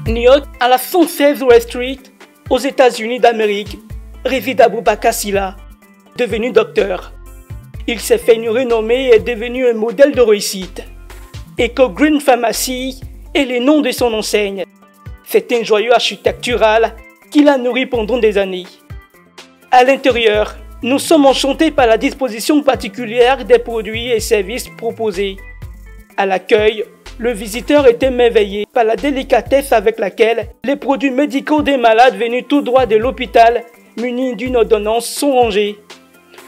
New York, à la 116 West Street, aux États-Unis d'Amérique, réside Aboubacar Sylla, devenu docteur. Il s'est fait une renommée et est devenu un modèle de réussite. Eco Green Pharmacy est le nom de son enseigne. C'est un joyau architectural qu'il a nourri pendant des années. À l'intérieur, nous sommes enchantés par la disposition particulière des produits et services proposés. À l'accueil, le visiteur est émerveillé par la délicatesse avec laquelle les produits médicaux des malades venus tout droit de l'hôpital munis d'une ordonnance sont rangés.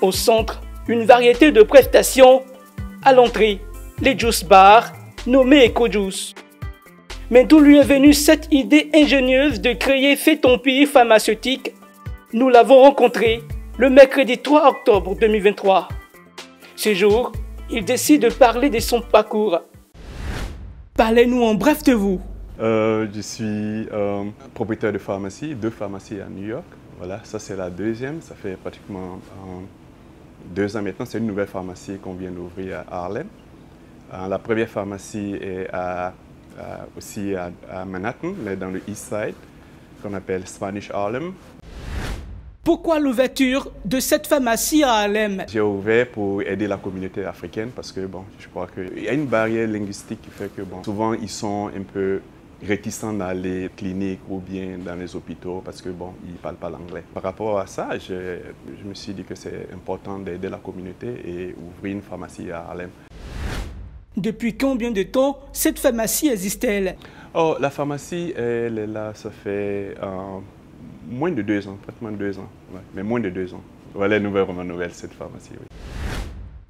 Au centre, une variété de prestations. À l'entrée, les juice bars, nommés EcoJuice. Mais d'où lui est venue cette idée ingénieuse de créer cet empire pharmaceutique? Nous l'avons rencontré le mercredi 3 octobre 2023. Ce jour, il décide de parler de son parcours. Parlez-nous en bref de vous. Je suis propriétaire de pharmacie, 2 pharmacies à New York. Voilà, ça c'est la deuxième, ça fait pratiquement 2 ans maintenant. C'est une nouvelle pharmacie qu'on vient d'ouvrir à Harlem. La première pharmacie est aussi à Manhattan, mais dans le East Side, qu'on appelle Spanish Harlem. Pourquoi l'ouverture de cette pharmacie à Harlem? J'ai ouvert pour aider la communauté africaine parce que bon, je crois qu'il y a une barrière linguistique qui fait que bon, souvent ils sont un peu réticents dans les cliniques ou bien dans les hôpitaux parce que bon, ils ne parlent pas l'anglais. Par rapport à ça, je me suis dit que c'est important d'aider la communauté et ouvrir une pharmacie à Harlem. Depuis combien de temps cette pharmacie existe-t-elle? Oh, la pharmacie, elle est là, ça fait moins de 2 ans, pratiquement 2 ans, ouais, mais moins de 2 ans. Voilà, vraiment nouvelle cette pharmacie. Oui.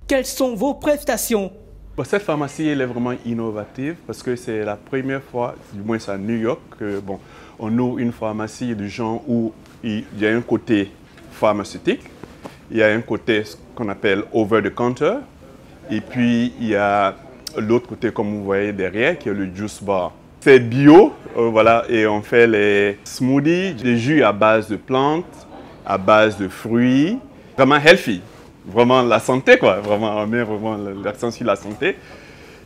Quelles sont vos prestations? Bon, cette pharmacie, elle est vraiment innovative parce que c'est la première fois, du moins à New York, que bon, on ouvre une pharmacie du genre où il y a un côté pharmaceutique, il y a un côté qu'on appelle over the counter, et puis il y a l'autre côté, comme vous voyez derrière, qui est le juice bar. C'est bio, voilà, et on fait les smoothies, des jus à base de plantes, à base de fruits, vraiment healthy, vraiment la santé, quoi, vraiment, on met vraiment l'accent sur la santé.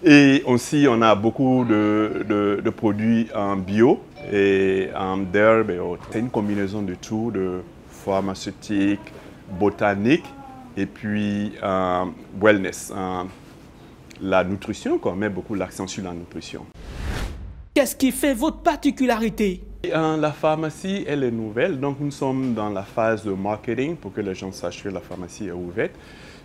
Et aussi, on a beaucoup de produits en bio et d'herbes et autres. C'est une combinaison de tout, de pharmaceutique, botanique et puis wellness. La nutrition, quoi, on met beaucoup l'accent sur la nutrition. Qu'est-ce qui fait votre particularité? La pharmacie, elle est nouvelle, donc nous sommes dans la phase de marketing pour que les gens sachent que la pharmacie est ouverte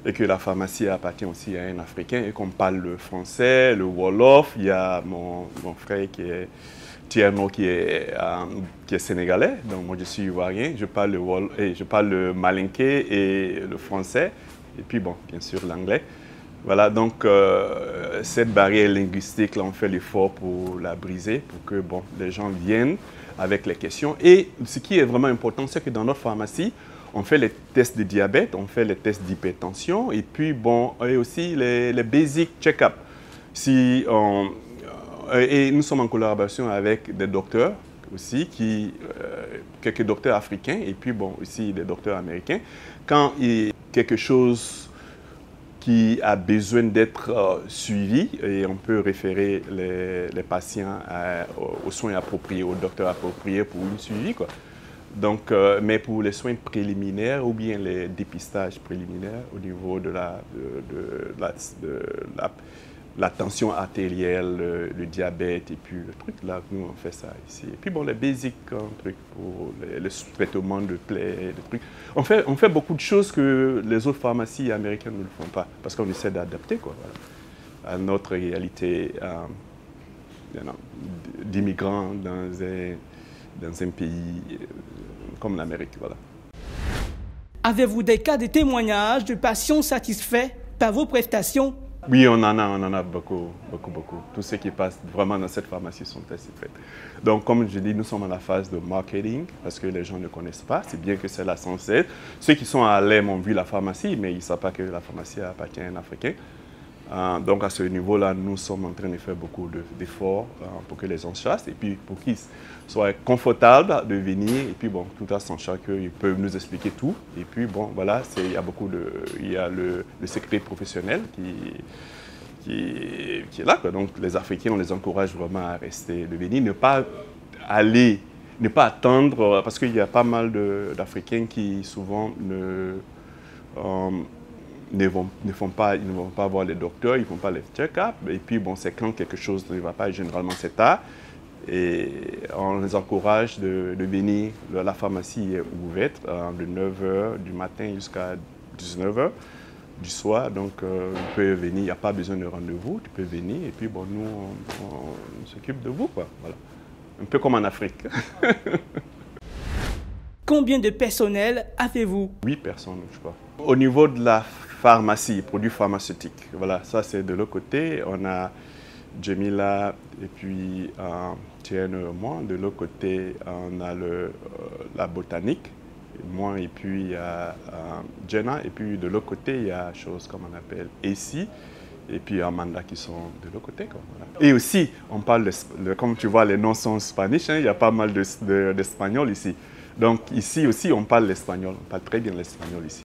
et que la pharmacie appartient aussi à un Africain et qu'on parle le français, le Wolof. Il y a mon frère qui est Tierno qui est sénégalais, donc moi je suis ivoirien, je parle le Wolof, je parle le malinké et le français et puis bon, bien sûr l'anglais. Voilà, donc cette barrière linguistique, là, on fait l'effort pour la briser, pour que bon, les gens viennent avec les questions. Et ce qui est vraiment important, c'est que dans notre pharmacie, on fait les tests de diabète, on fait les tests d'hypertension, et puis bon, et aussi les basic check-up. Et nous sommes en collaboration avec des docteurs aussi, quelques docteurs africains, et puis bon, aussi des docteurs américains. Quand il y a quelque chose qui a besoin d'être suivi et on peut référer les patients aux soins appropriés, au docteur approprié pour une suivi, quoi. Donc, mais pour les soins préliminaires ou bien les dépistages préliminaires au niveau de la tension artérielle, le diabète et puis le truc, là, nous on fait ça ici. Et puis bon, les basiques, trucs pour le traitement de plaies, des trucs. On fait beaucoup de choses que les autres pharmacies américaines ne le font pas, parce qu'on essaie d'adapter, quoi, voilà, à notre réalité d'immigrants dans un pays comme l'Amérique. Voilà. Avez-vous des cas de témoignages de patients satisfaits par vos prestations? Oui, on en a beaucoup. Tous ceux qui passent vraiment dans cette pharmacie sont satisfaits. Donc, comme je dis, nous sommes dans la phase de marketing parce que les gens ne connaissent pas. C'est bien que c'est la 107. Ceux qui sont à Harlem ont vu la pharmacie, mais ils ne savent pas que la pharmacie appartient à un Africain. Donc, à ce niveau-là, nous sommes en train de faire beaucoup d'efforts pour que les gens chassent et puis pour qu'ils soient confortables de venir. Et puis, bon, tout en sachant qu'ils peuvent nous expliquer tout. Et puis, bon, voilà, il y a le secret professionnel qui est là, quoi. Donc, les Africains, on les encourage vraiment à rester, de venir, ne pas aller, ne pas attendre, parce qu'il y a pas mal d'Africains qui souvent ne vont pas voir les docteurs, ils ne font pas les check-up. Et puis, bon, c'est quand quelque chose ne va pas, généralement c'est tard. Et on les encourage de venir. La pharmacie est ouverte de 9h du matin jusqu'à 19h du soir. Donc, tu peux venir, il n'y a pas besoin de rendez-vous, tu peux venir. Et puis, bon, nous, on s'occupe de vous, quoi. Voilà. Un peu comme en Afrique. Combien de personnel avez-vous? 8 personnes, je crois. Au niveau de la pharmacie, produits pharmaceutiques, voilà, ça c'est de l'autre côté. On a Jemila et puis Tienne, moi. De l'autre côté, on a la botanique, moi et puis il y a Jenna. Et puis de l'autre côté, il y a chose comme on appelle Essie et puis Amanda qui sont de l'autre côté. Quoi, voilà. Et aussi, on parle, comme tu vois, les noms sont spanish, hein, il y a pas mal d'espagnol ici. Donc ici aussi, on parle l'espagnol, on parle très bien l'espagnol ici.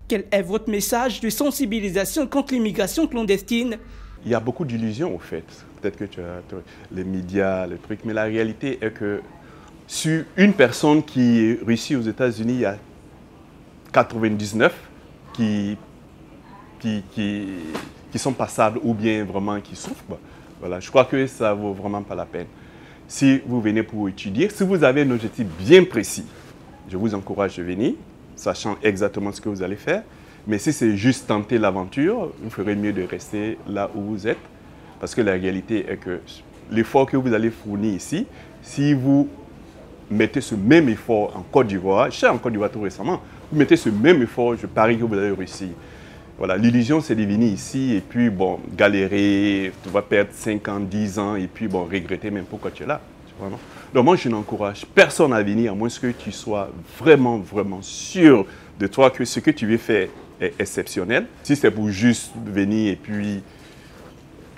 Quel est votre message de sensibilisation contre l'immigration clandestine? Il y a beaucoup d'illusions au fait. Peut-être que tu as les médias, les trucs, mais la réalité est que sur une personne qui réussit aux États-Unis, il y a 99 qui sont passables ou bien vraiment qui souffrent. Voilà, je crois que ça ne vaut vraiment pas la peine. Si vous venez pour étudier, si vous avez un objectif bien précis, je vous encourage de venir, sachant exactement ce que vous allez faire. Mais si c'est juste tenter l'aventure, vous ferez mieux de rester là où vous êtes. Parce que la réalité est que l'effort que vous allez fournir ici, si vous mettez ce même effort en Côte d'Ivoire, je suis en Côte d'Ivoire tout récemment, vous mettez ce même effort, je parie que vous allez réussir. Voilà, l'illusion, c'est de venir ici et puis, bon, galérer, tu vas perdre 5 ans, 10 ans et puis, bon, regretter même pourquoi tu es là. Vraiment. Donc, moi, je n'encourage personne à venir, à moins que tu sois vraiment, vraiment sûr de toi que ce que tu veux faire est exceptionnel. Si c'est pour juste venir et puis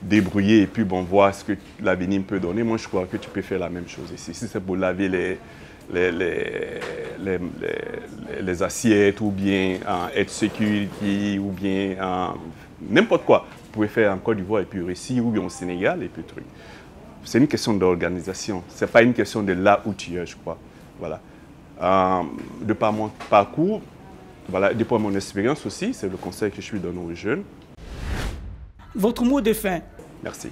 débrouiller et puis, bon, voir ce que l'avenir peut donner, moi, je crois que tu peux faire la même chose ici. Si c'est pour laver les assiettes ou bien être sécurité ou bien n'importe quoi. Vous pouvez faire en Côte d'Ivoire et puis ici ou bien au Sénégal et puis truc. C'est une question d'organisation. Ce n'est pas une question de là où tu es, je crois. Voilà. De par mon parcours, voilà, de par mon expérience aussi, c'est le conseil que je suis donné aux jeunes. Votre mot de fin? Merci.